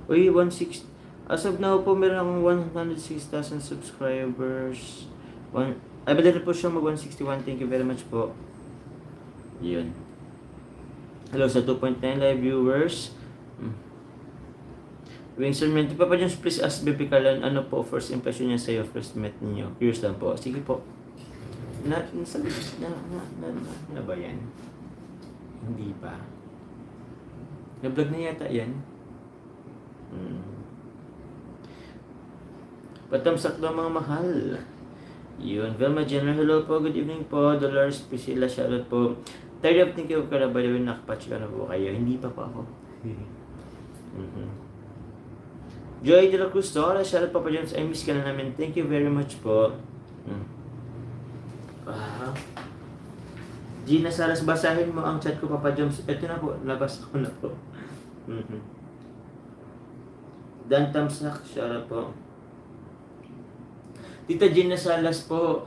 Uy, 160. As of now po, meron akong 106,000 subscribers. Ay, madali po siya mag-161. Thank you very much po. Yun. Hello sa 2.9 live viewers. Winston Mendy, Papa Jones, please ask Baby Carlan, ano po first impression niya sa'yo, first met niyo? Curious lang po. Sige po. Na ba yan? Hindi pa. Na-vlog na yata yan. Patamsak daw mga mahal. Yun. Velma Jenner, hello po. Good evening po. Dolores Priscilla, shoutout po. Third of thank you ka na ba yun? Nakapatch ka na po kayo? Hindi pa po ako. Joy de la Cruz Dora, shoutout Papa Jones. I miss ka na namin. Thank you very much po. Gina Saras, basahin mo ang chat ko Papa Jones. Ito na po. Labas ko na po. Dan Tamsak, shoutout po. Tita Gina Salas po,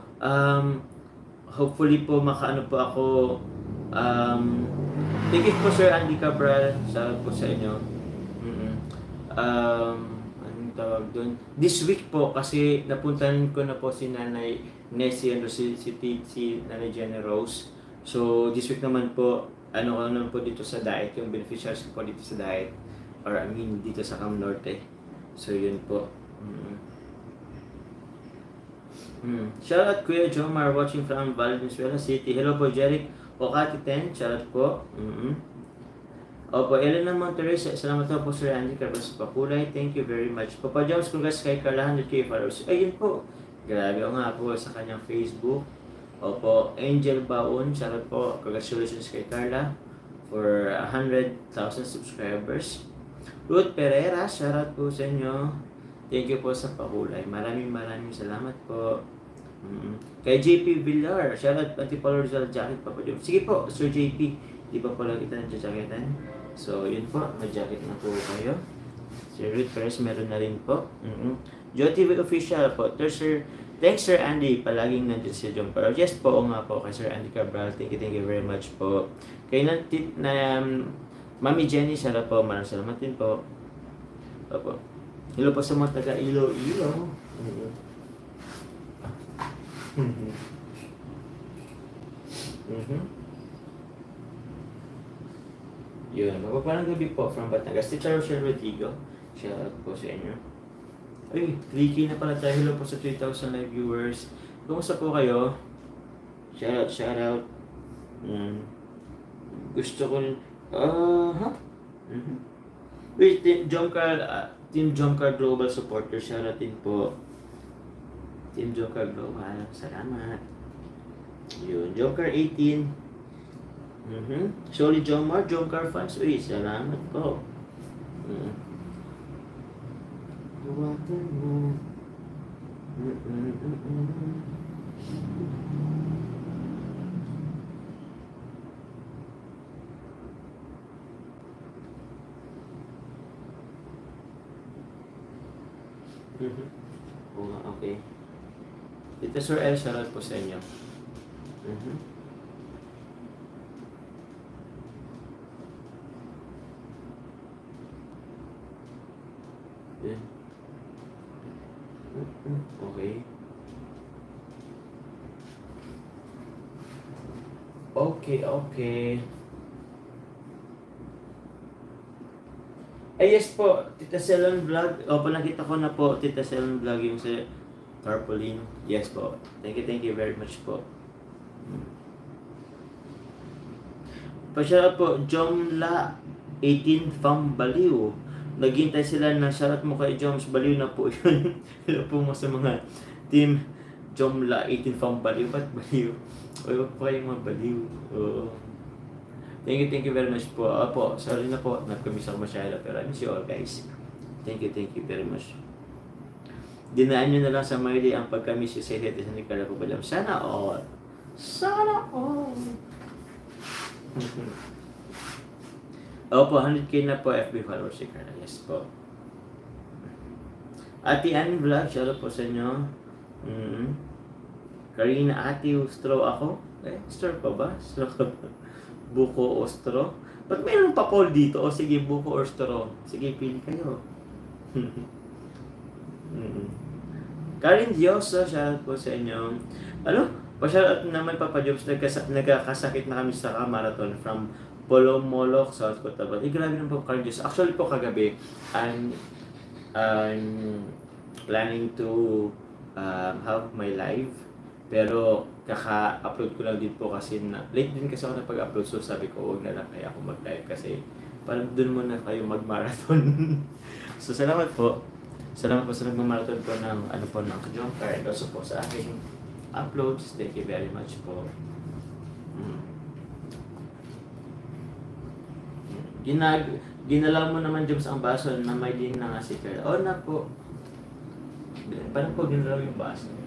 hopefully po makaano po ako. Thank you po Sir Andy Cabral, shoutout po sa inyo. Anong tawag doon? This week po, kasi napuntahan ko na po si Nanay Nessie, si Nanay Jenny Rose. So, this week naman po, ano po dito sa diet, yung beneficiaries ko po dito sa diet. Or I mean, dito sa Cam Norte. So, yun po. Shout out Kuya Jomar watching from Valenzuela City. Hello po Jeric Okati 10. Shout out po. Opo, Elena Monterrey. Salamat po Sir Andy Carlos Pakulay. Thank you very much. Papa Jones, congrats kay Carla 100k followers. Ayun po. Grabe o nga po sa kanyang Facebook. Opo, Angel Baon. Shout out po. Congratulations kay Carla for 100,000 subscribers. Ruth Pereira. Shout out po sa inyo. Thank you po sa pakulay. Maraming salamat po. Kay JP Villar, shoutout Antipolo Rizal Jacket Papa Jones. Sige po, Sir JP, di ba pala kita nandiya-jacketan? So, yun po, mag-jacket na po kayo. Sir Ruth Perez, meron na rin po. Joe TV Official po. Thanks Sir Andy, palaging nandiyan si John Pero. Yes po, o nga po, kay Sir Andy Cabral. Thank you very much po. Kay Mami Jenny, shoutout po. Maraming salamat din po. Opo. Hello po sa mga taga Iloilo. Yun, mapaparang gabi po from Batangas. Tita Rochelle Rodrigo. Shoutout po sa inyo. Ay, 3K na pala tayo. Hello po sa 3,000 live viewers. Kumusta po kayo? Shoutout. Gusto ko wait, Team Jomcar Global Supporter, shoutout din po. Team Jomcar Global, salamat. Yun, Jomcar 18. Solid Jomcar fans, uy, salamat po. Huwagan mo. Okay. Dito Sir El, shoutout po sa inyo. Okay. Okay. Yes po, Tita Selon Vlog. Opo, nakita ko na po, Tita Selon Vlog, yung sa Tarpaulin. Yes po. Thank you very much po. Pa-shoutout po, Jomla 18 from Baliw. Naghintay sila na shoutout mo kay Joms. Baliw na po yun. Hello po mo sa mga team Jomla 18 from Baliw. Ba't Baliw? O, huwag pa kayong mabaliw. Oo. Thank you very much po. Opo, sorry na po. Nagkamiss ako masyado. Pero I miss you all guys. Thank you very much. Dinaan nyo na lang sa Miley ang pagkamiss yung sa Hete sa Nicola po ba? Sana all. Sana all. Opo, 100k na po FB followers si Carla. Yes po. Ate Ann Vlog, shoutout po sa inyo. Karina Ate, straw ako. Straw pa ba? Straw ka ba? Buko o straw? Ba't mayroon pa poll dito? O sige, buko or straw? Sige, pili kayo. Mm. Karin Dioso, shoutout po sa inyo. Ano? Pa-shoutout naman Papa Jobs, nagkakasakit na kami sa marathon from Polomolok, South Cotabato. Grabe naman po Karin Dioso. Actually po kagabi, I'm planning to have my live. Pero kaka-upload ko lang din po kasi late din kasi ako napag-upload, so sabi ko huwag na lang kaya ako mag-live kasi parang dun muna kayo mag-marathon. So salamat po. Salamat po sa nagmamarathon po ng ng Kajongkar and also po sa aking uploads. Thank you very much po. Ginalaw mo naman James ang baso na may din na nga si Carla. Oo na po. Paano po ginalaw yung baso?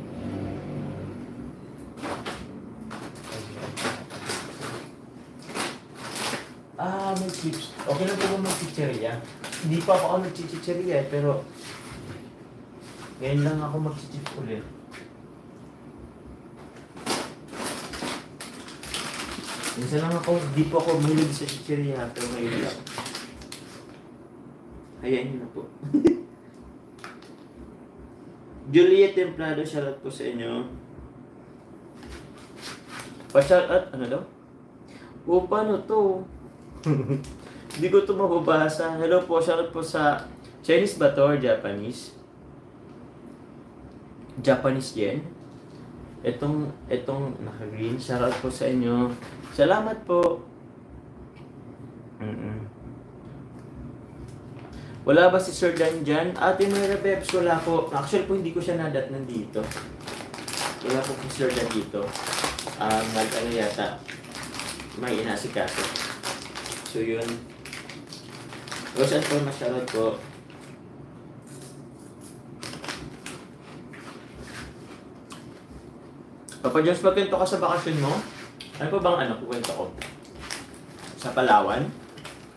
May chips. Okay lang po ba mag-chicheria? Hindi pa ako nag-chicheria pero ngayon lang ako mag-chichip ulit. Minsan lang ako, di po ako mahilig sa chicheria pero ngayon lang. Hayaan niyo na po. Juliet Templado, shoutout po sa inyo. Pa-shoutout, ano daw? O, paano to? Hindi ko ito mababasa. Hello po, shoutout po sa Chinese ba to or Japanese? Japanese yen. Itong naka-green. Shoutout po sa inyo. Salamat po. Wala ba si Sir Dan dyan? Ate Mayra Bebs, wala po. Actually po, hindi ko siya nadatnan dito. Wala po si Sir Dan dito. Ano yata, may inasikaso. So yun. Rosan po, masyarot po. Papa Jones, magkwento ka sa bakasyon mo? Ano po bang kukwento ko? Sa Palawan?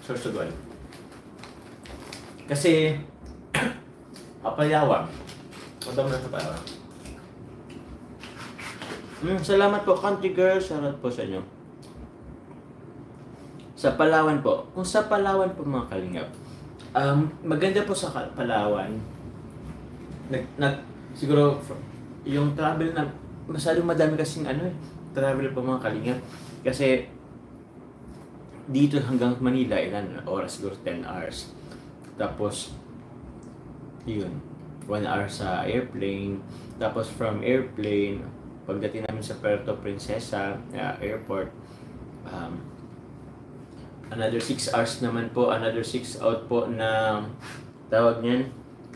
Sorsogon. Kasi, Palawan. Punta mo na sa Palawan. Salamat po, country girl. Shoutout po sa inyo. Sa Palawan po. Kung sa Palawan po mga kalingap, maganda po sa Palawan. Siguro, yung travel na, masyadong madami kasing travel po mga kalingap. Kasi, dito hanggang Manila, ilan oras? Siguro 10 hours. Tapos, yun, 1 hour sa airplane. Tapos from airplane, pagdating namin sa Puerto Princesa airport, another 6 hours naman po, another 6 out po na tawag niyan,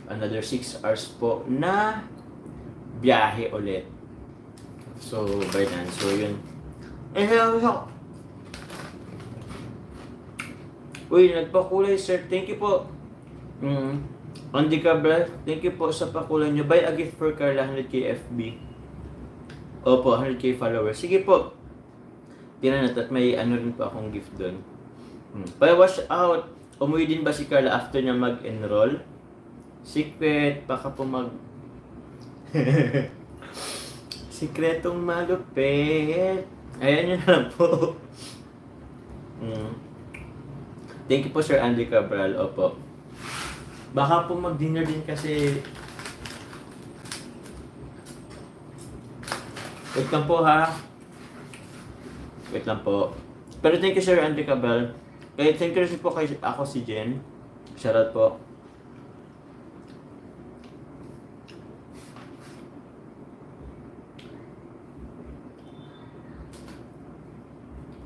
another 6 hours po na biyahe ulit. So, by then, so yun. Uy, nagpakulay sir, thank you po. Andy Cabral, thank you po sa pakulay nyo. Buy a gift for Carla, 100k FB. Opo, 100k followers. Sige po. Tinan natin at may rin po akong gift doon. Pa-wash out. Umuwi din ba si Carla after niya mag-enroll? Secret, baka po Sikretong malupit. Ayan yun na lang po. Thank you po Sir Andy Cabral. Opo. Baka po mag-dinner din kasi. Wait lang po ha. Wait lang po. Pero thank you Sir Andy Cabral. Thank you rin po kay ako si Jen. Shoutout po.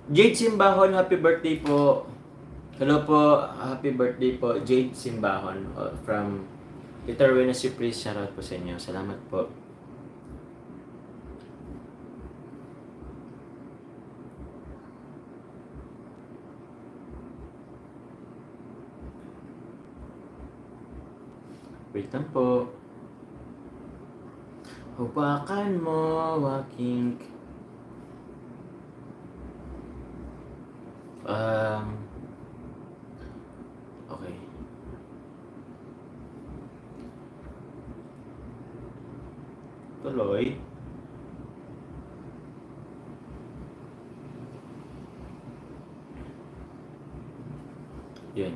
Jade Simbahon, happy birthday po. Hello po, happy birthday po. Jade Simbahon from Iterwena Surprise. Shoutout po sa inyo. Salamat po. Wait lang po. Hubakan mo, walking. Okay. Tuloy. Yan.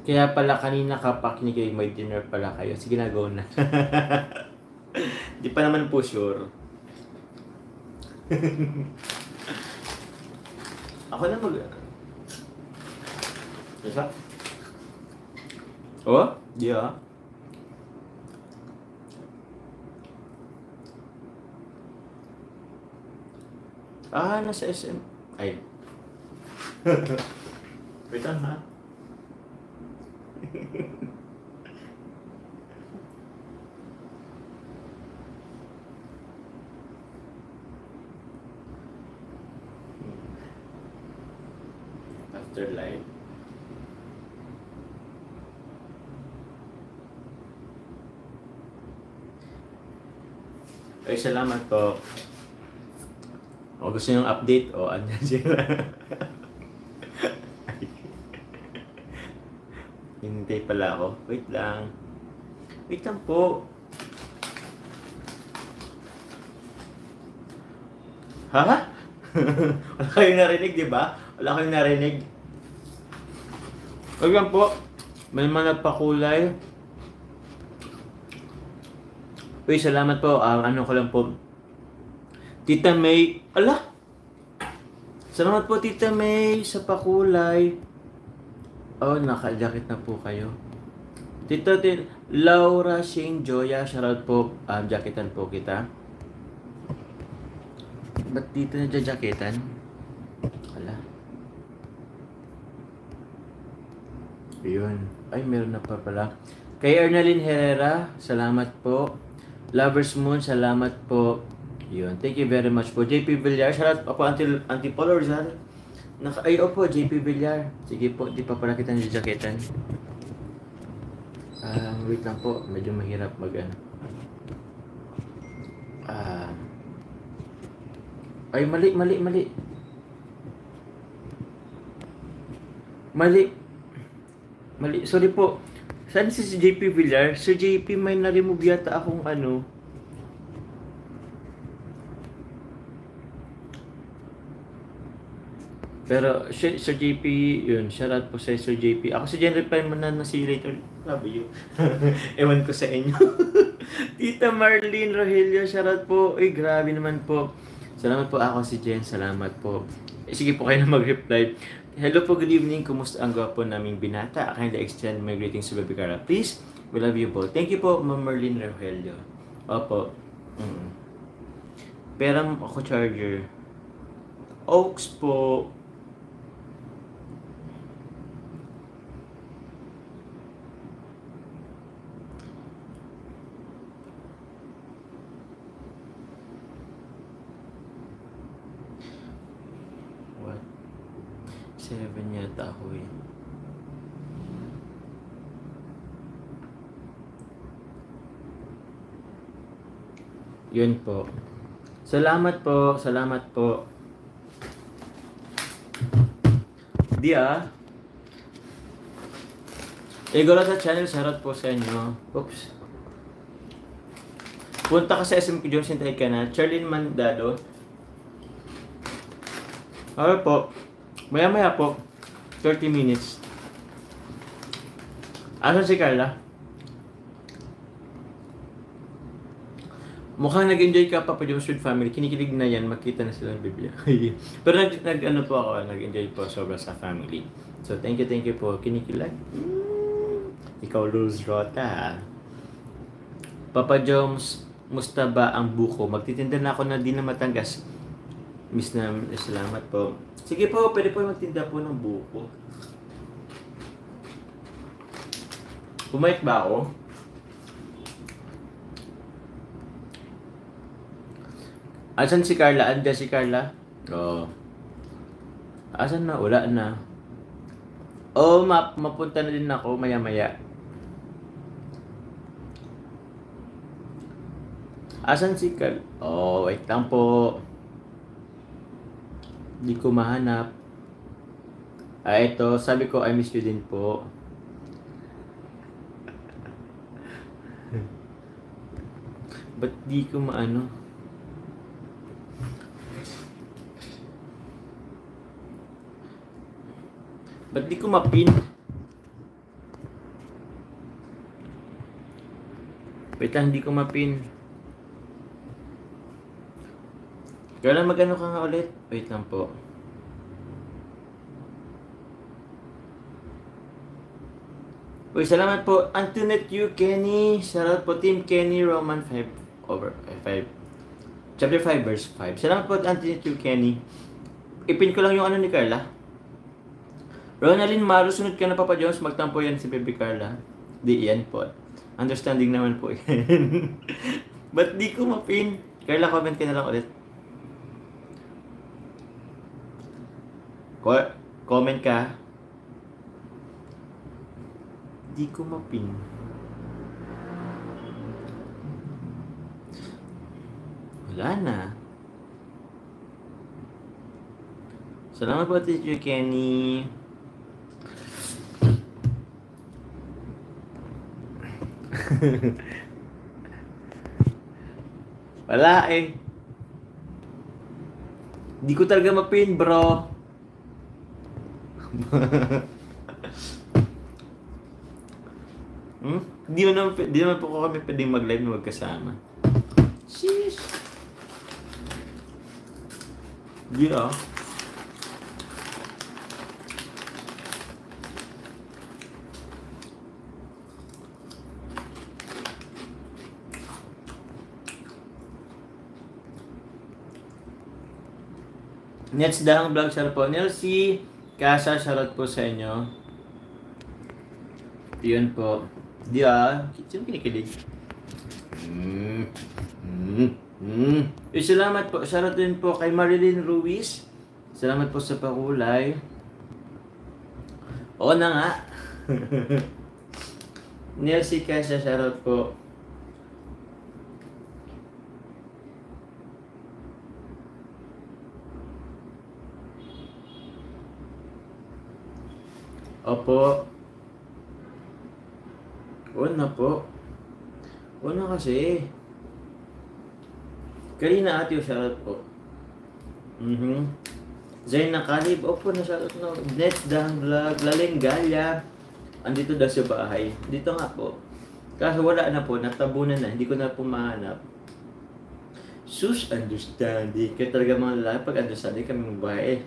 Kaya pala kanina kapag kayo may dinner pala kayo. Sige na, go na. Di pa naman po sure. Ako na mag... Isa? Oh? Di ah. Nasa SM. Ay. Wait lang ha. Afterlife. Ay, salamat po. O gusto nyo update? O, andyan sila. Hinintay pala ako. Wait lang. Wait lang po. Ha? Wala kayong narinig, di ba? Wala kayong narinig. Wait lang po. May mga nagpakulay. Uy, salamat po. Ano ko lang po. Tita May. Ala! Salamat po, Tita May, sa pakulay. Oh, naka-jacket na po kayo. Tita Laura Shane Joya, shoutout po. Jacketan po kita. Ba't dito na jacketan? Ala. Ayun. Ay, meron na pa pala. Kay Ernalyn Herrera, salamat po. Lovers Moon, salamat po. Yun. Thank you very much po. JP Villar, shoutout po anti-Polo Rizal. Ay, opo, JP Villar. Sige po, di pa pala kita niljaketan. Wait lang po. Medyo mahirap mag-ano. Ay, mali. Sorry po. Saan si JP Villar? Sir JP, may na-remove yata akong ano. Pero, Sir JP, yun, shoutout po sa Sir JP. Ako si Jenry pa man na si later. Love you. Ewan ko sa inyo. Tita Marlene Rogelio, shoutout po. Uy, grabe naman po. Salamat po ako si Jen. Salamat po. Sige po kayo na mag-reply. Hello po, good evening. Kumusta ang gwapo naming binata? Kindly extend my greetings to Baby Cara. Please, we love you po. Thank you po, Ma'am Marlene Rogelio. Opo. Peram ako charger. Oaks po. What? 7 yata ako eh. Yun po. Salamat po. Igora sa channel, shoutout po sa inyo. Oops. Punta ka sa SM Jones, hintay ka na. Charlene Mandado. Okay po. Maya po. 30 minutes. Asan si Carla? Mukhang nag-enjoy ka, Papa Jones with family. Kinikilig na yan, makita na sila ng Biblia. Pero nag-ano po ako, nag-enjoy po sobra sa family. So, thank you po. Kinikilig. Ikaw, Luz Rota. Papa Jones, musta ba ang buko? Magtitinda na ako na di na Matangas. Miss na, salamat po. Sige po, pwede po magtinda po ng buko. Pumayat ba ako? Asan si Carla? Anda si Carla? Oo. Asan na? Wala na. Oo, mapunta na din ako maya-maya. Asan si Carla? Oh, wait lang po. Hindi ko mahanap. Ito, sabi ko, I miss you din po. Ba't di ko maano? Ba't di ko mapin? Wait lang, hindi ko mapin. Kailan magano ka nga ulit? Wait lang po. Uy, salamat po. Antoinette Yu, Kenny. Salamat po, Team Kenny, Roman 5/5. Chapter 5, verse 5. Salamat po, Antoinette Yu, Kenny. Ipin ko lang yung ano ni Carla. Ronaldin Maru, sunod ka na Papa Jones. Magtampo yan si Baby Carla. Di yan po. Understanding naman po yan. Ba't di ko mapin? Carla, comment ka na lang ulit. Comment ka. Di ko mapin. Wala na. Salamat po, Teacher Kenny. Wala eh. Di ko talaga mapin, bro. Di naman po kami pwedeng mag-live na magkasama. Sheesh. Di ah. Nets Dahang Vlog, shoutout po. Nelsie Casa, shoutout po sa inyo. Yun po. Di ah. Sino kinikilig? Salamat po. Shoutout din po kay Marilyn Ruiz. Salamat po sa pakulay. Oo na nga. Nelsie Casa, shoutout po. Opo. Oo na po. Oo na kasi. Karina Atio, shoutout po. Zayn Nakalib, opo na shoutout na. Nets Dahang Vlog, Laling Galya. Andito daw sa bahay. Dito nga po. Kaso wala na po, natabunan na. Hindi ko na po mahanap. Sus, understanding. Kaya talaga mga lalaki, pag understanding kami ng bahay.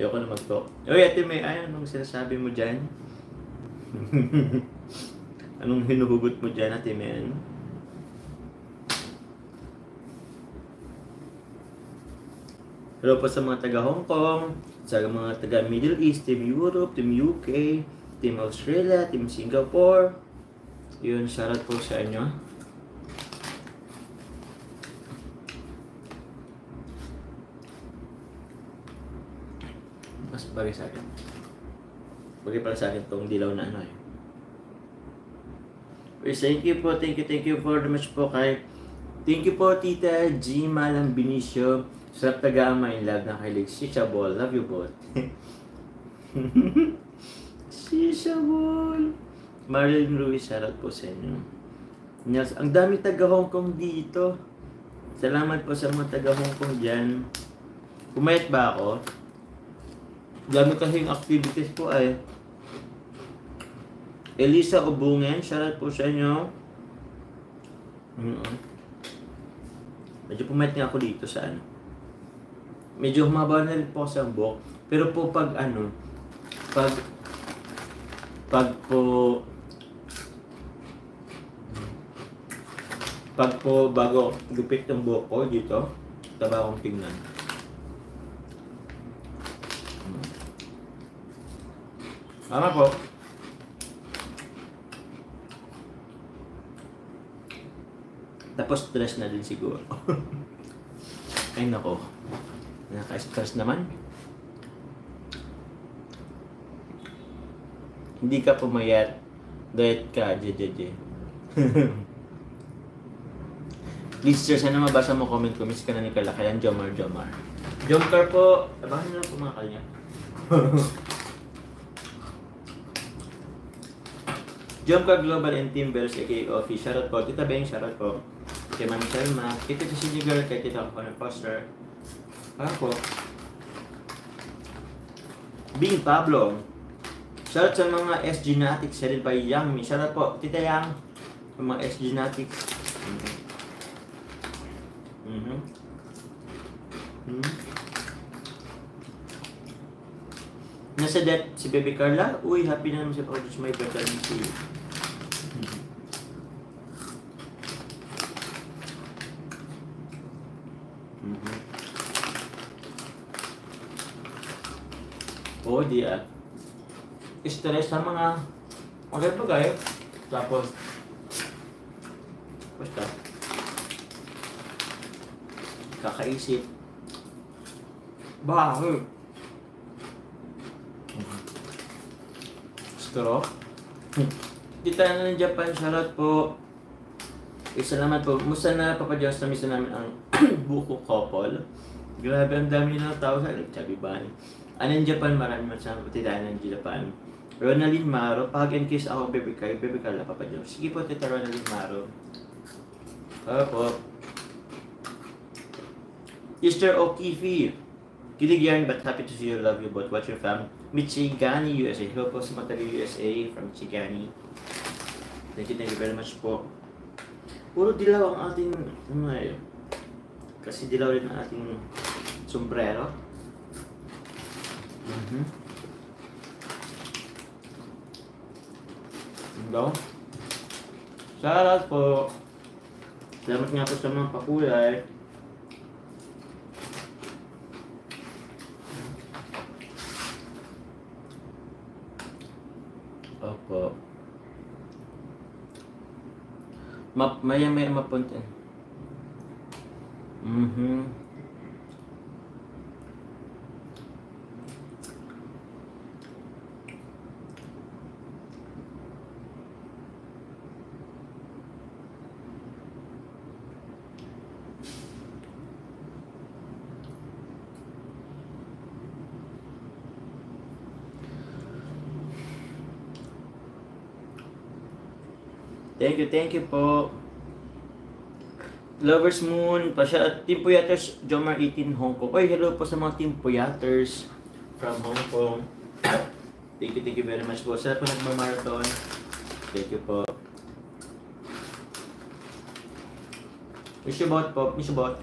Ayoko na mag-talk. Uy, Ate May, anong sinasabi mo dyan? Anong hinuhugot mo dyan, Ate May? Hello po sa mga taga Hong Kong, sa mga taga Middle East, Team Europe, Team UK, Team Australia, Team Singapore. Yun, shoutout po sa inyo. Mas bagay sa akin. Bagay pala sa akin itong dilaw na ano eh. Thank you po, thank you for the much po kay. Thank you po, Tita G. Malang Benicio. Sarap taga-ama in love na kay Shisha Ball. Love you both. Shisha Ball. Marilyn Ruiz, shoutout po sa inyo. Yes, ang dami taga Hong Kong dito. Salamat po sa mga taga Hong Kong dyan. Pumayat ba ako? Dami kasing activities po ay. Elisa Ubungen, shoutout po sa inyo. Medyo pumayat nga ako dito sa ano. Medyo humaba na rin po sa buhok. Pero po pag ano, pag po bago gupit ng buhok ko dito, taba akong tingnan. Tama po. Tapos stress na din siguro. Ay nako. Naka-stress naman. Hindi ka pumayat. Diet ka, jejeje. Please sir, sana mabasa mo comment ko. Miss ka na ni Carla. Kaya Jomar. Jomcar po. Bakit nila po mga kanya? Jomcar Global and Team Bells, aka Office. Shoutout po. Tita Beng, shoutout po. Kay Mami Selma. Kay Tita Sisi Girl. Kay Tita Conor Foster. Ako. Bing Pablo. Shoutout sa mga SG Natics headed by Yang Mi. Shoutout po. Tita Yang. Sa mga SG Natics. Mhm. Mhm. Nasa death si Baby Carla. Uy, happy na naman siya pag may birthday si Mhm. Oo, di stress sa mga bagay. Tapos, basta, kakaisip. Bakit? Straw? Kita na ng Japan, shoutout po. Salamat po. Musta na Papa Diyos na misa namin ang buko couple. Grabe, ang dami na tao sa Chubby Bunny. Anong Japan, maraming salamat pati tayo ng Japan. Ronaldine Maro, pag and kiss ako, baby Carla, Papa Diyos. Sige po, tita Ronaldine Maro. Opo. Easter O'Keefe. Kilig yarn, but happy to see you. Love you both. Watch your fam. Michigani, USA. Hello po sa Matali, USA. From Michigani. Thank you very much po. Puro dilaw ang ating, kasi dilaw rin ang ating sombrero. Dilaw. Salamat po. Salamat nga po sa mga pakulay. Opo. Maya mapunta. Thank you po. Lovers Moon, Team Puyaters, Jomar 18 Hong Kong. Oy, hello po sa mga Team Puyaters from Hong Kong. Thank you very much po. Sa po nagmamarathon. Thank you po. Miss you both po. Miss you both.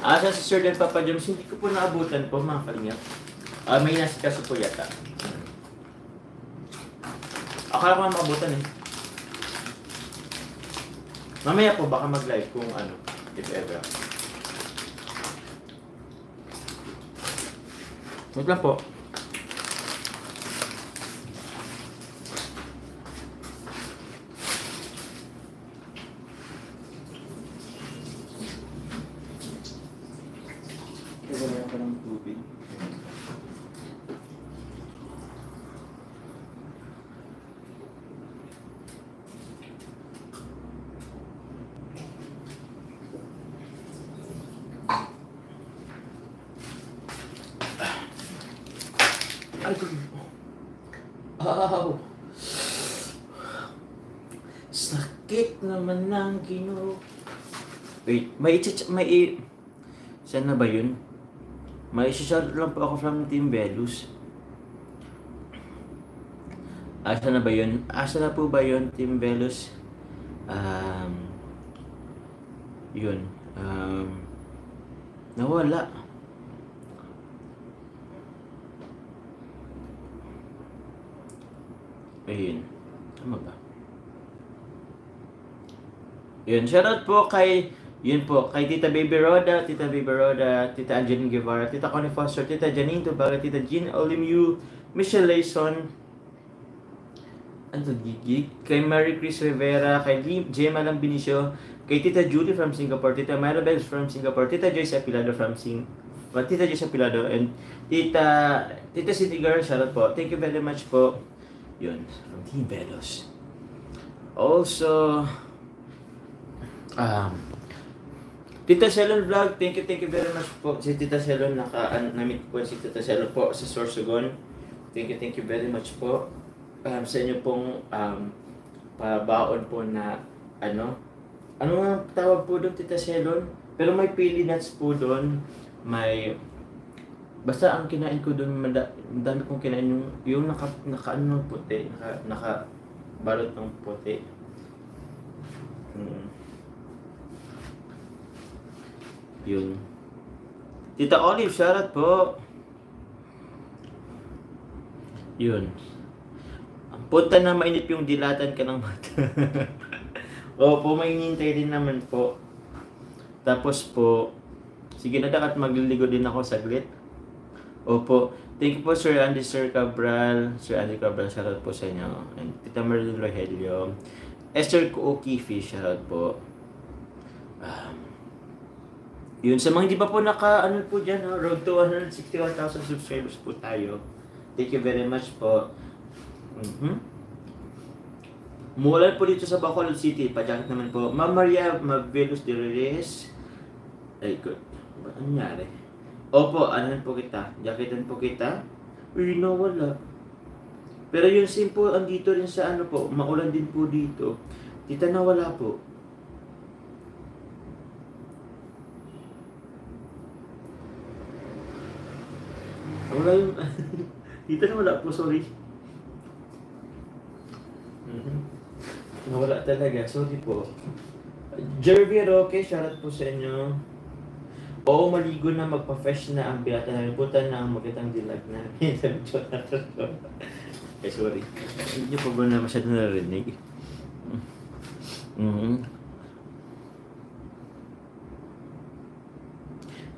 Asa si Sir Dan Papa James, hindi ko po naabutan po mga kalingap. May nasikaso po yata. Akala ko na maabutan eh. Mamaya po baka mag-live kung ano, if ever. Wait lang po. Sakit naman ng Wait, saan na ba yun? May isa-shout lang po ako from Team Velus. Asa na ba yun? Asa na po ba yun, Team Velus? Yun. Nawala. Ayun. Tama ba? Yun. Shoutout po kay Tita Baby Roda, Tita Angeline Guevara, Tita Connie Foster, Tita Janine Tubaga, Tita Jean Olimu, Michelle Layson, kay Mary Chris Rivera, kay Gemma Benicio, kay Tita Julie from Singapore, Tita Maribel from Singapore, Tita Joyce Apilado and Tita City Girl, shoutout po. Thank you very much po. Yun, from Team Velos. Also, Tita Shelon Vlog, thank you very much po. Si Tita Shelon, na-meet po si Tita Shelon po sa Sorsogon. thank you very much po. Sa inyo pong pabaon po na ano nga tawag po doon, Tita Shelon? Pero may pili nuts po doon. Basta ang kinain ko doon, madami kong kinain yung naka ano ng puti, naka balot ng puti. Yun. Tita Olive, shoutout po. Yun. Punta na mainit yung dilatan ka ng mata. Opo, may hinihintay din naman po. Tapos po, sige na dapat magliligo din ako saglit. Opo, thank you po Sir Andy, Sir Cabral. Sir Andy Cabral, shoutout po sa inyo. And Tita Marilyn Rogelio. Esther O'Keefe, shoutout po. Yun, sa mga hindi pa po ano po dyan, road to 161,000 subscribers po tayo. Thank you very much po. Mulan po dito sa Bacolod City, pajakit naman po. Ma'am Maria Mavelos de Reyes. Ay, good. Ba, ano nangyari? Opo, anan po kita. Jaketan po kita. Uy, nawala. Pero yung sim po, andito rin sa ano po, maulan din po dito. Tita, nawala po. Wala yung... Tita, nawala po, sorry. Nawala talaga, sorry po. Jervy Roque, shoutout po sa inyo. Oo, maligo na, magpa-fresh na ang binata namin. Punta na ang magandang dilag na. Eh, sorry. Hindi nyo pa ba na masyado narinig?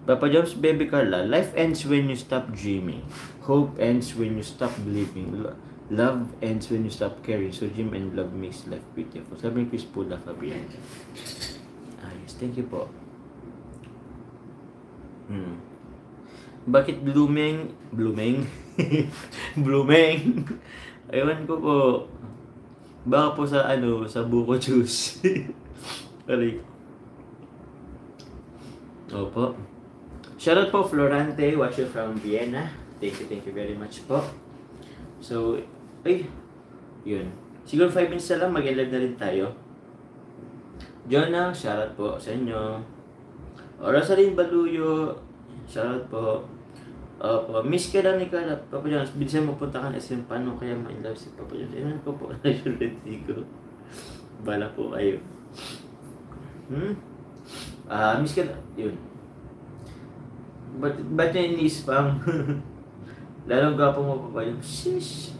Papa Jobs, Baby Carla, life ends when you stop dreaming. Hope ends when you stop believing. Love ends when you stop caring. So dream and love makes life beautiful. Sabi ni Chris Pula Fabian. Yes, thank you po. Bakit blooming? Blooming? Ewan ko po. Baka po sa sa buko juice. Balik. Opo. Shoutout po Florante, watcher from Vienna. Thank you very much po. So, yun. Siguro 5 minutes na lang, mag-live na rin tayo. Jonah, shoutout po sa inyo. Rosaline Baluyo, shoutout po. Miss ka lang ni Carla, Papa Jones, bilisan mo punta ka na SM, paano kaya ma-love si Papa Jones? Inan ko po, nasyurenti ko. Bala po kayo. Miss ka lang, yun. Ba't niya ini-spam? Lalong gwapo mo, Papa Jones? Shish!